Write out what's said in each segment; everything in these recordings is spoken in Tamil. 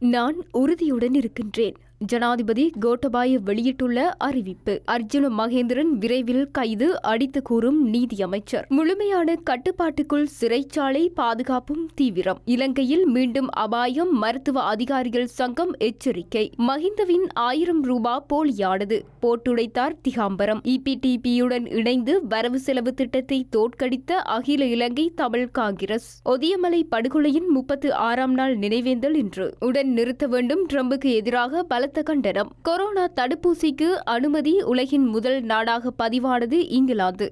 நான் உறுதியுடன் இருக்கின்றேன். ஜனாதிபதி கோட்டபாய வெளியிட்டுள்ள அறிவிப்பு. அர்ஜுன மகேந்திரன் விரைவில் கைது, அடித்து கூறும் நீதியமைச்சர். முழுமையான கட்டுப்பாட்டுக்குள் சிறைச்சாலை பாதுகாப்பும் தீவிரம். இலங்கையில் மீண்டும் அபாயம், மருத்துவ அதிகாரிகள் சங்கம் எச்சரிக்கை. மஹிந்தவின் 1000 ரூபாய் போலியானது, போட்டுடைத்தார் திகாம்பரம். இபிடிபியுடன் இணைந்து வரவு செலவு திட்டத்தை தோற்கடித்த அகில இலங்கை தமிழ் காங்கிரஸ். ஒதியமலை படுகொலையின் 36ஆம் நாள் நினைவேந்தல் இன்று. உடன் நிறுத்த வேண்டும், ட்ரம்புக்கு எதிராக பலத்த கண்டனம். கொரோனா தடுப்பூசிக்கு அனுமதி. உலகின் முதல் நாடாக பதிவானது இங்கிலாந்து.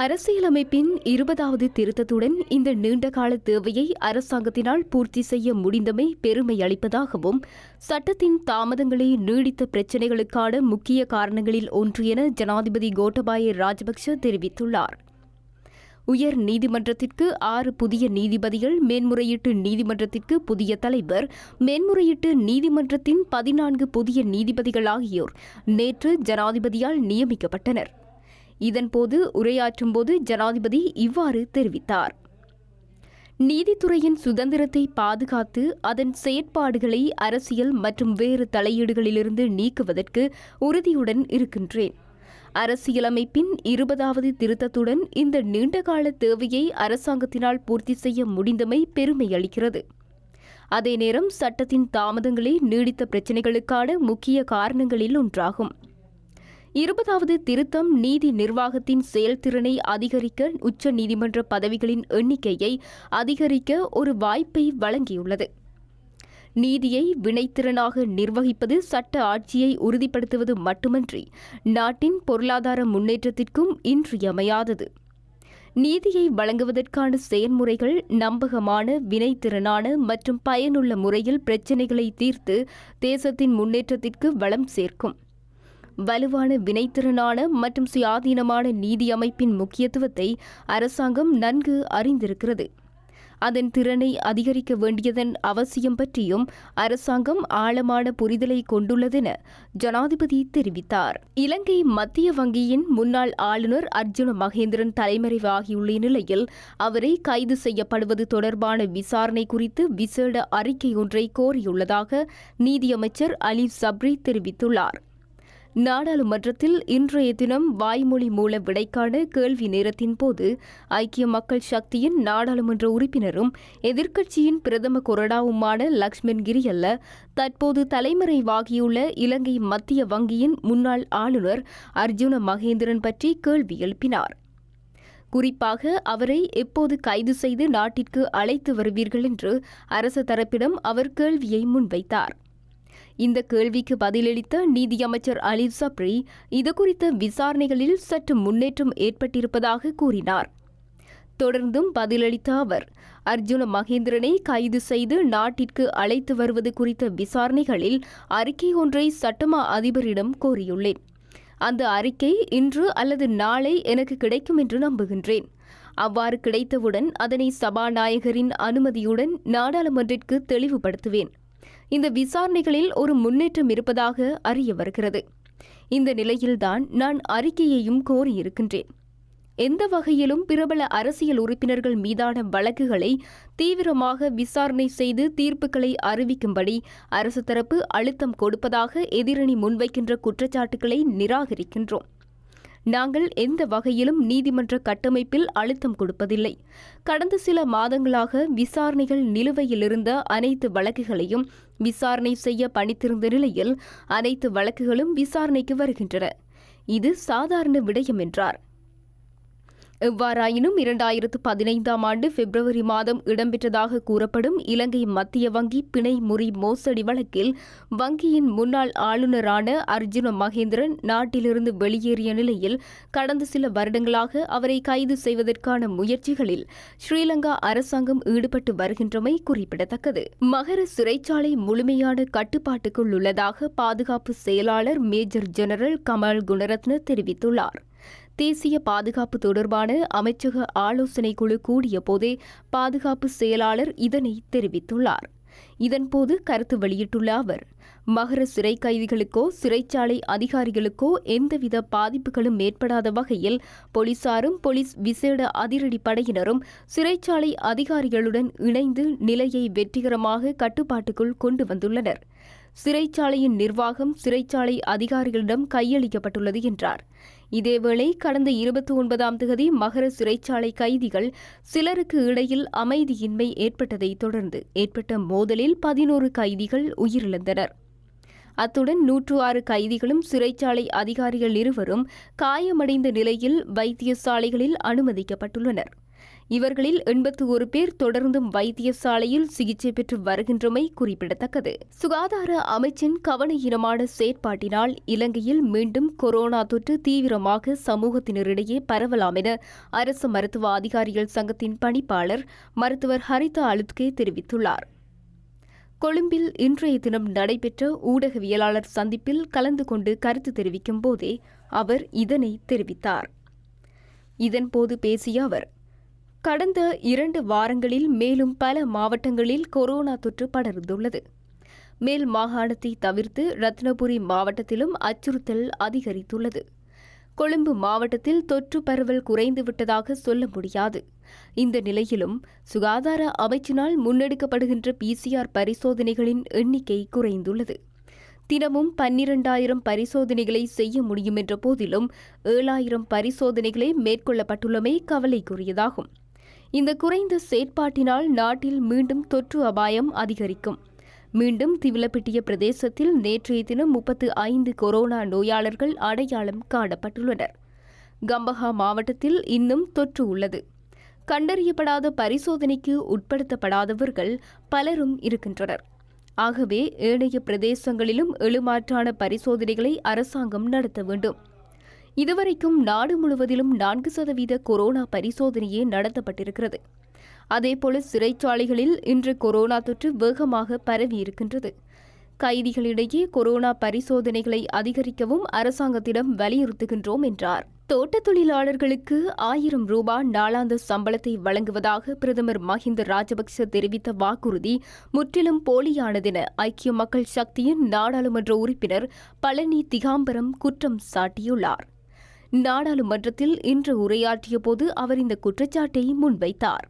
அரசியலமைப்பின் 20வது திருத்தத்துடன் இந்த நீண்டகால தேவையை அரசாங்கத்தினால் பூர்த்தி செய்ய முடிந்தமை பெருமை அளிப்பதாகவும், சட்டத்தின் தாமதங்களை நீடித்த பிரச்சினைகளுக்கான முக்கிய காரணங்களில் ஒன்று என ஜனாதிபதி கோட்டபாய ராஜபக்ஷ தெரிவித்துள்ளார். உயர் நீதிமன்றத்திற்கு 6 புதிய நீதிபதிகள், மேன்முறையீட்டு நீதிமன்றத்திற்கு புதிய தலைவர், மேன்முறையீட்டு நீதிமன்றத்தின் 14 புதிய நீதிபதிகள் ஆகியோர் நேற்று ஜனாதிபதியால் நியமிக்கப்பட்டனர். இதன்போது உரையாற்றும்போது ஜனாதிபதி இவ்வாறு தெரிவித்தார். நீதித்துறையின் சுதந்திரத்தை பாதுகாத்து அதன் செயற்பாடுகளை அரசியல் மற்றும் வேறு தலையீடுகளிலிருந்து நீக்குவதற்கு உறுதியுடன் இருக்கின்றேன். அரசியலமைப்பின் 20வது திருத்தத்துடன் இந்த நீண்டகால தேவையை அரசாங்கத்தினால் பூர்த்தி செய்ய முடிந்தமை பெருமை அளிக்கிறது. அதே நேரம் சட்டத்தின் தாமதங்களே நீடித்த பிரச்சினைகளுக்கான முக்கிய காரணங்களில் ஒன்றாகும். 20வது திருத்தம் நீதி நிர்வாகத்தின் செயல்திறனை அதிகரிக்க, உச்ச நீதிமன்ற பதவிகளின் எண்ணிக்கையை அதிகரிக்க ஒரு வாய்ப்பை வழங்கியுள்ளது. நீதியை வினைத்திறனாக நிர்வகிப்பது சட்ட ஆட்சியை உறுதிப்படுத்துவது மட்டுமன்றி நாட்டின் பொருளாதார முன்னேற்றத்திற்கும் இன்றியமையாதது. நீதியை வழங்குவதற்கான செயல்முறைகள் நம்பகமான, வினைத்திறனான மற்றும் பயனுள்ள முறையில் பிரச்சினைகளை தீர்த்து தேசத்தின் முன்னேற்றத்திற்கு வளம் சேர்க்கும். வலுவான, வினைத்திறனான மற்றும் சுயாதீனமான நீதி அமைப்பின் முக்கியத்துவத்தை அரசாங்கம் நன்கு அறிந்திருக்கிறது. அதன் திறனை அதிகரிக்க வேண்டியதன் அவசியம் பற்றியும் அரசாங்கம் ஆழமான புரிதலை கொண்டுள்ளதென ஜனாதிபதி தெரிவித்தார். இலங்கை மத்திய வங்கியின் முன்னாள் ஆளுநர் அர்ஜுன மகேந்திரன் தலைமறைவாகியுள்ள நிலையில் அவரை கைது செய்யப்படுவது தொடர்பான விசாரணை குறித்து விசேட அறிக்கை ஒன்றை கோரியுள்ளதாக நீதியமைச்சர் அலி சப்ரி தெரிவித்துள்ளார். நாடாளுமன்றத்தில் இன்றைய தினம் வாய்மொழி மூல விடைக்கான கேள்வி நேரத்தின் போது ஐக்கிய மக்கள் சக்தியின் நாடாளுமன்ற உறுப்பினரும் எதிர்க்கட்சியின் பிரதம கொறடாவுமான லக்ஷ்மன் கிரியல்ல தற்போது தலைமறைவாகியுள்ள இலங்கை மத்திய வங்கியின் முன்னாள் ஆளுநர் அர்ஜுன மகேந்திரன் பற்றி கேள்வி எழுப்பினார். குறிப்பாக அவரை எப்போது கைது செய்து நாட்டிற்கு அழைத்து வருவீர்கள் என்று அரசு தரப்பிடம் அவர் கேள்வியை முன்வைத்தார். இந்த கேள்விக்கு பதிலளித்த நீதியமைச்சர் அலி சப்ரி இதுகுறித்த விசாரணைகளில் சற்று முன்னேற்றம் ஏற்பட்டிருப்பதாக கூறினார். தொடர்ந்தும் பதிலளித்த அவர், அர்ஜுன மகேந்திரனை கைது செய்து நாட்டிற்கு அழைத்து வருவது குறித்த விசாரணைகளில் அறிக்கை ஒன்றை சட்டமா அதிபரிடம் கோரியுள்ளேன். அந்த அறிக்கை இன்று அல்லது நாளை எனக்கு கிடைக்கும் என்று நம்புகின்றேன். அவ்வாறு கிடைத்தவுடன் அதனை சபாநாயகரின் அனுமதியுடன் நாடாளுமன்றத்திற்கு தெளிவுபடுத்துவேன். இந்த விசாரணைகளில் ஒரு முன்னேற்றம் இருப்பதாக அறிய வருகிறது. இந்த நிலையில்தான் நான் அறிக்கையையும் கோரியிருக்கின்றேன். எந்த வகையிலும் பிரபல அரசியல் உறுப்பினர்கள் மீதான வழக்குகளை தீவிரமாக விசாரணை செய்து தீர்ப்புகளை அறிவிக்கும்படி அரசு தரப்பு அழுத்தம் கொடுப்பதாக எதிரணி முன்வைக்கின்ற குற்றச்சாட்டுகளை நிராகரிக்கின்றோம். நாங்கள் எந்த வகையிலும் நீதிமன்ற கட்டமைப்பில் அழுத்தம் கொடுப்பதில்லை. கடந்த சில மாதங்களாக விசாரணைகள் நிலுவையில் இருந்த அனைத்து வழக்குகளையும் விசாரணை செய்ய பணித்திருந்த நிலையில் அனைத்து வழக்குகளும் விசாரணைக்கு வருகின்றன. இது சாதாரண விடயம் என்றார். எவ்வாறாயினும் 2015ஆம் ஆண்டு பிப்ரவரி மாதம் இடம்பெற்றதாக கூறப்படும் இலங்கை மத்திய வங்கி பிணை முறி மோசடி வழக்கில் வங்கியின் முன்னாள் ஆளுநரான அர்ஜுன மகேந்திரன் நாட்டிலிருந்து வெளியேறிய நிலையில் கடந்த சில வருடங்களாக அவரை கைது செய்வதற்கான முயற்சிகளில் ஸ்ரீலங்கா அரசாங்கம் ஈடுபட்டு வருகின்றமை குறிப்பிடத்தக்கது. மகர சிறைச்சாலை முழுமையான கட்டுப்பாட்டுக்குள் உள்ளதாக பாதுகாப்பு செயலாளர் மேஜர் ஜெனரல் கமல் குணரத்ன தெரிவித்துள்ளார். தேசிய பாதுகாப்பு தொடர்பான அமைச்சக ஆலோசனை குழு கூடிய போதே பாதுகாப்பு செயலாளர் இதனை தெரிவித்துள்ளார். இதன்போது கருத்து வெளியிட்டுள்ள அவர், மகர சிறை கைதிகளுக்கோ சிறைச்சாலை அதிகாரிகளுக்கோ எந்தவித பாதிப்புகளும் ஏற்படாத வகையில் போலீசாரும் போலீஸ் விசேட அதிரடி படையினரும் சிறைச்சாலை அதிகாரிகளுடன் இணைந்து நிலையை வெற்றிகரமாக கட்டுப்பாட்டுக்குள் கொண்டு வந்துள்ளனர். சிறைச்சாலையின் நிர்வாகம் சிறைச்சாலை அதிகாரிகளிடம் கையளிக்கப்பட்டுள்ளது என்றார். இதேவேளை கடந்த 29ஆம் தேதி மகர சிறைச்சாலை கைதிகள் சிலருக்கு இடையில் அமைதியின்மை ஏற்பட்டதை தொடர்ந்து ஏற்பட்ட மோதலில் 11 கைதிகள் உயிரிழந்தனர். அத்துடன் 106 கைதிகளும் சிறைச்சாலை அதிகாரிகள் இருவரும் காயமடைந்த நிலையில் வைத்தியசாலைகளில் அனுமதிக்கப்பட்டுள்ளனர். இவர்களில் 81 பேர் தொடர்ந்தும் வைத்தியசாலையில் சிகிச்சை பெற்று வருகின்றமை குறிப்பிடத்தக்கது. சுகாதார அமைச்சின் கவனஈனமான செயற்பாட்டினால் இலங்கையில் மீண்டும் கொரோனா தொற்று தீவிரமாக சமூகத்தினரிடையே பரவலாம் என அரசு மருத்துவ அதிகாரிகள் சங்கத்தின் பணிப்பாளர் மருத்துவர் ஹரிதா அலுத்கே தெரிவித்துள்ளார். கொழும்பில் இன்றைய தினம் நடைபெற்ற ஊடகவியலாளர் சந்திப்பில் கலந்து கொண்டு கருத்து தெரிவிக்கும் போதே அவர் இதனை தெரிவித்தார். இதன்போது பேசிய அவர், கடந்த 2 வாரங்களில் மேலும் பல மாவட்டங்களில் கொரோனா தொற்று படர்ந்துள்ளது. மேல் மாகாணத்தை தவிர்த்து ரத்னபுரி மாவட்டத்திலும் அச்சுறுத்தல் அதிகரித்துள்ளது. கொழும்பு மாவட்டத்தில் தொற்று பரவல் குறைந்துவிட்டதாக சொல்ல முடியாது. இந்த நிலையிலும் சுகாதார அமைச்சினால் முன்னெடுக்கப்படுகின்ற PCR பரிசோதனைகளின் எண்ணிக்கை குறைந்துள்ளது. தினமும் 12,000 பரிசோதனைகளை செய்ய முடியும் என்ற போதிலும் 7,000 பரிசோதனைகளே மேற்கொள்ளப்பட்டுள்ளமை கவலைக்குரியதாகும். இந்த குறைந்த செயற்பாட்டினால் நாட்டில் மீண்டும் தொற்று அபாயம் அதிகரிக்கும். மீண்டும் திவிலப்பிட்டிய பிரதேசத்தில் நேற்றைய தினம் 35 கொரோனா நோயாளர்கள் அடையாளம் காணப்பட்டுள்ளனர். கம்பஹா மாவட்டத்தில் இன்னும் தொற்று உள்ளது. கண்டறியப்படாத பரிசோதனைக்கு உட்படுத்தப்படாதவர்கள் பலரும் இருக்கின்றனர். ஆகவே ஏனைய பிரதேசங்களிலும் எழுமாற்றான பரிசோதனைகளை அரசாங்கம் நடத்த வேண்டும். இதுவரைக்கும் நாடு முழுவதிலும் 4% கொரோனா பரிசோதனையே நடத்தப்பட்டிருக்கிறது. அதேபோல சிறைச்சாலைகளில் இன்று கொரோனா தொற்று வேகமாக பரவியிருக்கின்றது. கைதிகளிடையே கொரோனா பரிசோதனைகளை அதிகரிக்கவும் அரசாங்கத்திடம் வலியுறுத்துகின்றோம் என்றார். தோட்டத் தொழிலாளர்களுக்கு 1000 ரூபாய் நாளாந்த சம்பளத்தை வழங்குவதாக பிரதமர் மஹிந்த ராஜபக்ச தெரிவித்த வாக்குறுதி முற்றிலும் போலியானதென ஐக்கிய மக்கள் சக்தியின் நாடாளுமன்ற உறுப்பினர் பழனி திகாம்பரம் குற்றம் சாட்டியுள்ளார். நாடாளுமன்றத்தில் இன்று உரையாற்றிய போது அவர் இந்த குற்றச்சாட்டை முன்வைத்தார்.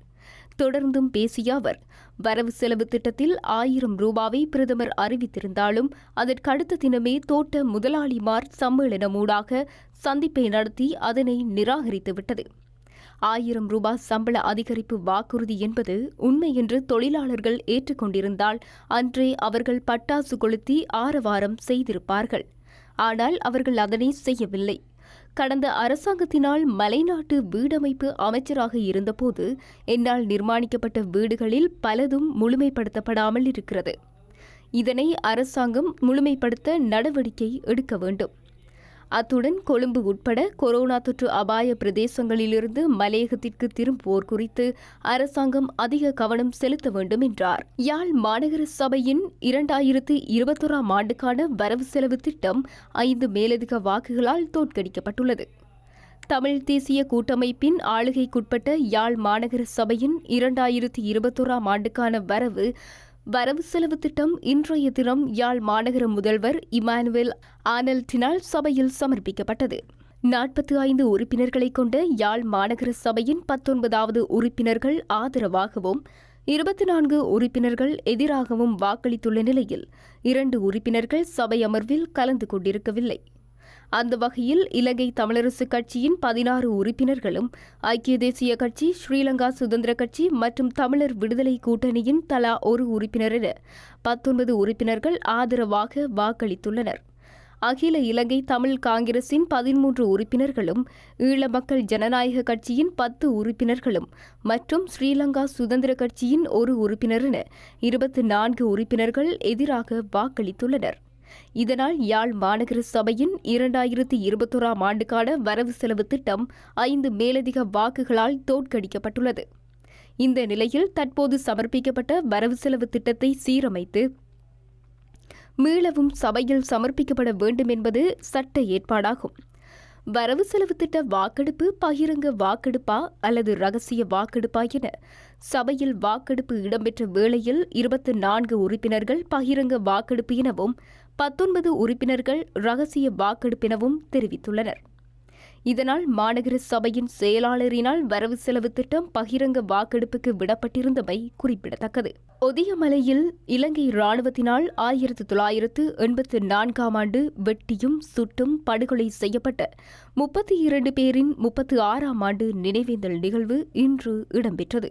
தொடர்ந்தும் பேசிய அவர், வரவு செலவு திட்டத்தில் 1000 ரூபாவை பிரதமர் அறிவித்திருந்தாலும் அதற்கடுத்த தினமே தோட்ட முதலாளிமார் சம்மேளனமூடாக சந்திப்பை நடத்தி அதனை நிராகரித்துவிட்டது. 1000 ரூபாய் சம்பள அதிகரிப்பு வாக்குறுதி என்பது உண்மை என்று தொழிலாளர்கள் ஏற்றுக்கொண்டிருந்தால் அன்றே அவர்கள் பட்டாசு கொளுத்தி ஆரவாரம் செய்திருப்பார்கள். ஆனால் அவர்கள் அதனை செய்யவில்லை. கடந்த அரசாங்கத்தினால் மலைநாட்டு வீடமைப்பு அமைச்சராக இருந்தபோது என்னால் நிர்மாணிக்கப்பட்ட வீடுகளில் பலதும் முழுமைப்படுத்தப்படாமல் இருக்கிறது. இதனை அரசாங்கம் முழுமைப்படுத்த நடவடிக்கை எடுக்க வேண்டும். அத்துடன் கொழும்பு உட்பட கொரோனா தொற்று அபாய பிரதேசங்களிலிருந்து மலையகத்திற்கு திரும்புவோர் குறித்து அரசாங்கம் அதிக கவனம் செலுத்த வேண்டும் என்றார். யாழ் மாநகர சபையின் 2021ஆம் ஆண்டுக்கான வரவு செலவு திட்டம் 5 மேலதிக வாக்குகளால் தோற்கடிக்கப்பட்டுள்ளது. தமிழ் தேசிய கூட்டமைப்பின் ஆளுகைக்குட்பட்ட யாழ் மாநகர சபையின் 2021ஆம் ஆண்டுக்கான வரவு செலவு திட்டம் இன்றைய தினம் யாழ் மாநகர முதல்வர் இமானுவேல் ஆனல்டினால் சபையில் சமர்ப்பிக்கப்பட்டது. 45 உறுப்பினர்களை கொண்ட யாழ் மாநகர சபையின் 19வது உறுப்பினர்கள் ஆதரவாகவும் 24 உறுப்பினர்கள் எதிராகவும் வாக்களித்துள்ள நிலையில் 2 உறுப்பினர்கள் சபை அமர்வில் கலந்து கொண்டிருக்கவில்லை. அந்த வகையில் இலங்கை தமிழரசு கட்சியின் 16 உறுப்பினர்களும் ஐக்கிய தேசிய கட்சி, ஸ்ரீலங்கா சுதந்திர கட்சி மற்றும் தமிழர் விடுதலை கூட்டணியின் தலா 1 உறுப்பினர் என 19 உறுப்பினர்கள் ஆதரவாக வாக்களித்துள்ளனர். அகில இலங்கை தமிழ் காங்கிரசின் 13 உறுப்பினர்களும் ஈழ மக்கள் ஜனநாயக கட்சியின் 10 உறுப்பினர்களும் மற்றும் ஸ்ரீலங்கா சுதந்திர கட்சியின் 1 உறுப்பினர் என 24 உறுப்பினர்கள் எதிராக வாக்களித்துள்ளனர். இதனால் யாழ் மாநகர சபையின் 2021ஆம் ஆண்டுக்கான வரவு செலவு திட்டம் 5 மேலதிக வாக்குகளால் தோற்கடிக்கப்பட்டுள்ளது. இந்த நிலையில் தற்போது சமர்ப்பிக்கப்பட்ட வரவு செலவு திட்டத்தை சீரமைத்து மீளவும் சபையில் சமர்ப்பிக்கப்பட வேண்டும் என்பது சட்ட ஏற்பாடாகும். வரவு செலவு திட்ட வாக்கெடுப்பு பகிரங்க வாக்கெடுப்பா அல்லது ரகசிய வாக்கெடுப்பா என சபையில் வாக்கெடுப்பு இடம்பெற்ற வேளையில் 24 உறுப்பினர்கள் பகிரங்க வாக்கெடுப்பு எனவும் 19 உறுப்பினர்கள் ரகசிய வாக்கெடுப்பெனவும் தெரிவித்துள்ளனர். இதனால் மாநகர சபையின் செயலாளரினால் வரவு செலவு திட்டம் பகிரங்க வாக்கெடுப்புக்கு விடப்பட்டிருந்தமை குறிப்பிடத்தக்கது. ஒதியமலையில் இலங்கை இராணுவத்தினால் 1984ஆம் ஆண்டு வெட்டியும் சுட்டும் படுகொலை செய்யப்பட்ட 32 பேரின் 36ஆம் ஆண்டு நினைவேந்தல் நிகழ்வு இன்று இடம்பெற்றது.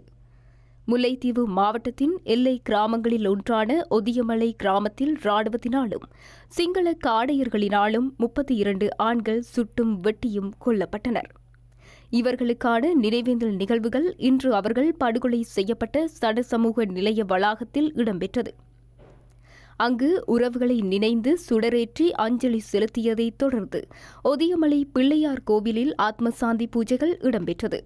முல்லைத்தீவு மாவட்டத்தின் எல்லை கிராமங்களில் ஒன்றான ஒதியமலை கிராமத்தில் இராணுவத்தினாலும் சிங்கள காடையர்களினாலும் 32 ஆண்கள் சுட்டும் வெட்டியும் கொல்லப்பட்டனர். இவர்களுக்கான நினைவேந்தல் நிகழ்வுகள் இன்று அவர்கள் படுகொலை செய்யப்பட்ட சடசமூக நிலைய வளாகத்தில் இடம்பெற்றது. அங்கு உறவுகளை நினைந்து சுடரேற்றி அஞ்சலி செலுத்தியதைத் தொடர்ந்து ஒதியமலை பிள்ளையார் கோவிலில் ஆத்மசாந்தி பூஜைகள் இடம்பெற்றது.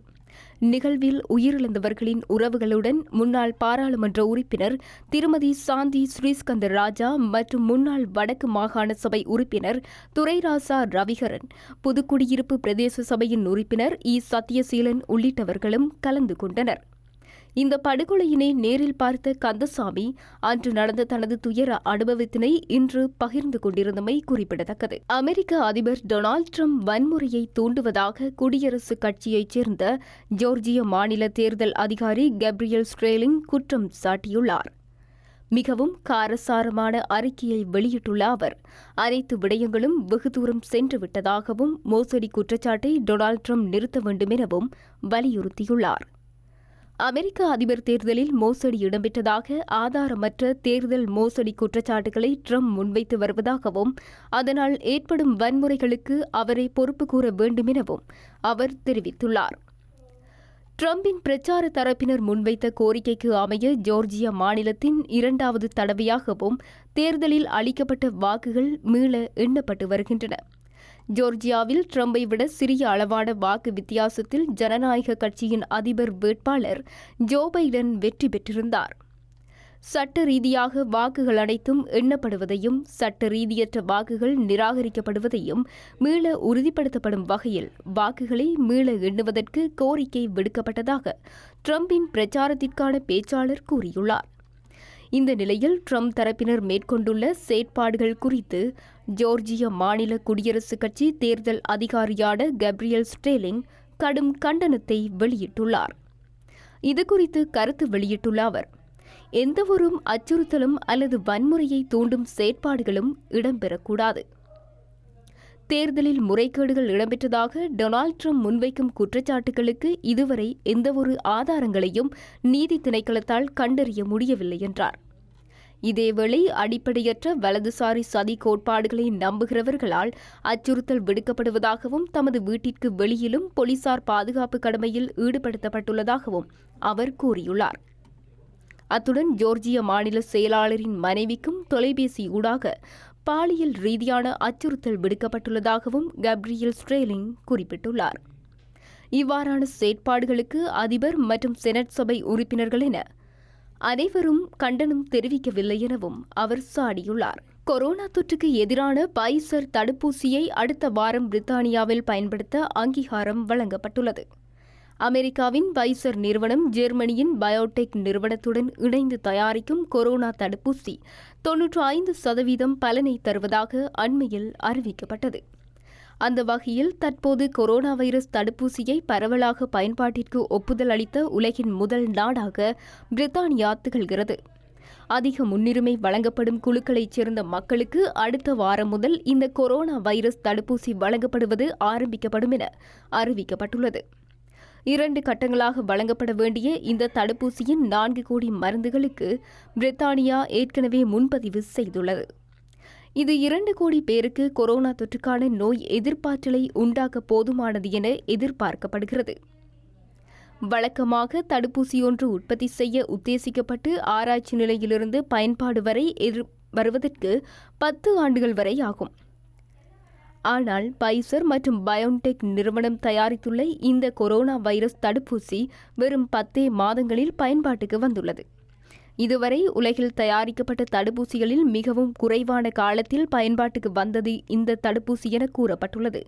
நிகழ்வில் உயிரிழந்தவர்களின் உறவுகளுடன் முன்னாள் பாராளுமன்ற உறுப்பினர் திருமதி சாந்தி ஸ்ரீஸ்கந்த ராஜா மற்றும் முன்னாள் வடக்கு மாகாண சபை உறுப்பினர் துரைராசா ரவிகரன், புதுக்குடியிருப்பு பிரதேச சபையின் உறுப்பினர் இ சத்யசீலன் உள்ளிட்டவர்களும் கலந்து கொண்டனர். இந்த படுகொலையினை நேரில் பார்த்த கந்தசாமி அன்று நடந்த தனது துயர அனுபவத்தினை இன்று பகிர்ந்து கொண்டிருந்தமை குறிப்பிடத்தக்கது. அமெரிக்க அதிபர் டொனால்டு டிரம்ப் வன்முறையை தூண்டுவதாக குடியரசுக் கட்சியைச் சேர்ந்த ஜோர்ஜிய மாநில தேர்தல் அதிகாரி கேப்ரியல் ஸ்ட்ரேலிங் குற்றம் சாட்டியுள்ளார். மிகவும் காரசாரமான அறிக்கையை வெளியிட்டுள்ள அவர் அனைத்து விடயங்களும் வெகு தூரம் சென்றுவிட்டதாகவும் மோசடி குற்றச்சாட்டை டொனால்டு டிரம்ப் நிறுத்த வேண்டும் எனவும் வலியுறுத்தியுள்ளார். அமெரிக்க அதிபர் தேர்தலில் மோசடி இடம்பெற்றதாக ஆதாரமற்ற தேர்தல் மோசடி குற்றச்சாட்டுகளை ட்ரம்ப் முன்வைத்து வருவதாகவும் அதனால் ஏற்படும் வன்முறைகளுக்கு அவரை பொறுப்பு கூற வேண்டும் எனவும் அவர் தெரிவித்துள்ளார். ட்ரம்பின் பிரச்சார தரப்பினர் முன்வைத்த கோரிக்கைக்கு அமைய ஜோர்ஜியா மாநிலத்தின் 2வது தடவையாகவும் தேர்தலில் அளிக்கப்பட்ட வாக்குகள் மீள எண்ணப்பட்டு வருகின்றன. ஜோர்ஜியாவில் ட்ரம்பை விட சிறிய அளவான வாக்கு வித்தியாசத்தில் ஜனநாயக கட்சியின் அதிபர் வேட்பாளர் ஜோ பைடன் வெற்றி பெற்றிருந்தார். சட்ட ரீதியாக வாக்குகள் அனைத்தும் எண்ணப்படுவதையும் சட்ட ரீதியற்ற வாக்குகள் நிராகரிக்கப்படுவதையும் மீள உறுதிப்படுத்தப்படும் வகையில் வாக்குகளை மீள எண்ணுவதற்கு கோரிக்கை விடுக்கப்பட்டதாக ட்ரம்பின் பிரச்சாரத்திற்கான பேச்சாளர் கூறியுள்ளார். இந்த நிலையில் ட்ரம்ப் தரப்பினர் மேற்கொண்டுள்ள செயற்பாடுகள் குறித்து ஜோர்ஜிய மாநில குடியரசுக் கட்சி தேர்தல் அதிகாரியான கேப்ரியல் ஸ்ட்ரேலிங் கடும் கண்டனத்தை வெளியிட்டுள்ளார். இதுகுறித்து கருத்து வெளியிட்டுள்ள அவர், எந்தவொரு அச்சுறுத்தலும் அல்லது வன்முறையை தூண்டும் செயற்பாடுகளும் இடம்பெறக்கூடாது. தேர்தலில் முறைகேடுகள் இடம்பெற்றதாக டொனால்டு டிரம்ப் முன்வைக்கும் குற்றச்சாட்டுகளுக்கு இதுவரை எந்தவொரு ஆதாரங்களையும் நீதி திணைக்களத்தால் கண்டறிய முடியவில்லை என்றார். இதேவேளை அடிப்படையற்ற வலதுசாரி சதி கோட்பாடுகளை நம்புகிறவர்களால் அச்சுறுத்தல் விடுக்கப்படுவதாகவும் தமது வீட்டிற்கு வெளியிலும் போலீசார் பாதுகாப்பு கடமையில் ஈடுபடுத்தப்பட்டுள்ளதாகவும் அவர் கூறியுள்ளார். அத்துடன் ஜோர்ஜிய மாநில செயலாளரின் மனைவிக்கும் தொலைபேசி ஊடாக பாலியல் ரீதியான அச்சுறுத்தல் விடுக்கப்பட்டுள்ளதாகவும் கேப்ரியல் ஸ்ட்ரேலிங் குறிப்பிட்டுள்ளார். இவ்வாறான செயற்பாடுகளுக்கு அதிபர் மற்றும் செனட் சபை உறுப்பினர்கள் என அனைவரும் கண்டனம் தெரிவிக்கவில்லை எனவும் அவர் சாடியுள்ளார். கொரோனா தொற்றுக்கு எதிரான பைசர் தடுப்பூசியை அடுத்த வாரம் பிரித்தானியாவில் பயன்படுத்த அங்கீகாரம் வழங்கப்பட்டுள்ளது. அமெரிக்காவின் பைசர் நிறுவனம் ஜெர்மனியின் பயோடெக் நிறுவனத்துடன் இணைந்து தயாரிக்கும் கொரோனா தடுப்பூசி 95% பலனை தருவதாக அண்மையில் அறிவிக்கப்பட்டது. அந்த வகையில் தற்போது கொரோனா வைரஸ் தடுப்பூசியை பரவலாக பயன்பாட்டிற்கு ஒப்புதல் அளித்த உலகின் முதல் நாடாக பிரித்தானியா திகழ்கிறது. அதிக முன்னுரிமை வழங்கப்படும் குழுக்களைச் சேர்ந்த மக்களுக்கு அடுத்த வாரம் முதல் இந்த கொரோனா வைரஸ் தடுப்பூசி வழங்கப்படுவது ஆரம்பிக்கப்படும் என அறிவிக்கப்பட்டுள்ளது. 2 கட்டங்களாக வழங்கப்பட வேண்டிய இந்த தடுப்பூசியின் 4 கோடி மருந்துகளுக்கு பிரித்தானியா ஏற்கனவே முன்பதிவு செய்துள்ளது. இது 2 கோடி பேருக்கு கொரோனா தொற்றுக்கான நோய் எதிர்ப்பாற்றலை உண்டாக்க போதுமானது என எதிர்பார்க்கப்படுகிறது. வழக்கமாக தடுப்பூசி ஒன்று உற்பத்தி செய்ய உத்தேசிக்கப்பட்டு ஆராய்ச்சி நிலையிலிருந்து பயன்பாடு வரை வருவதற்கு 10 ஆண்டுகள் வரை ஆகும். ஆனால் பைசர் மற்றும் பயோடெக் நிறுவனம் தயாரித்துள்ள இந்த கொரோனா வைரஸ் தடுப்பூசி வெறும் 10 மாதங்களில் பயன்பாட்டுக்கு வந்துள்ளது. இதுவரை உலகில் தயாரிக்கப்பட்ட தடுப்பூசிகளில் மிகவும் குறைவான காலத்தில் பயன்பாட்டுக்கு வந்தது இந்த தடுப்பூசி என கூறப்பட்டுள்ளது.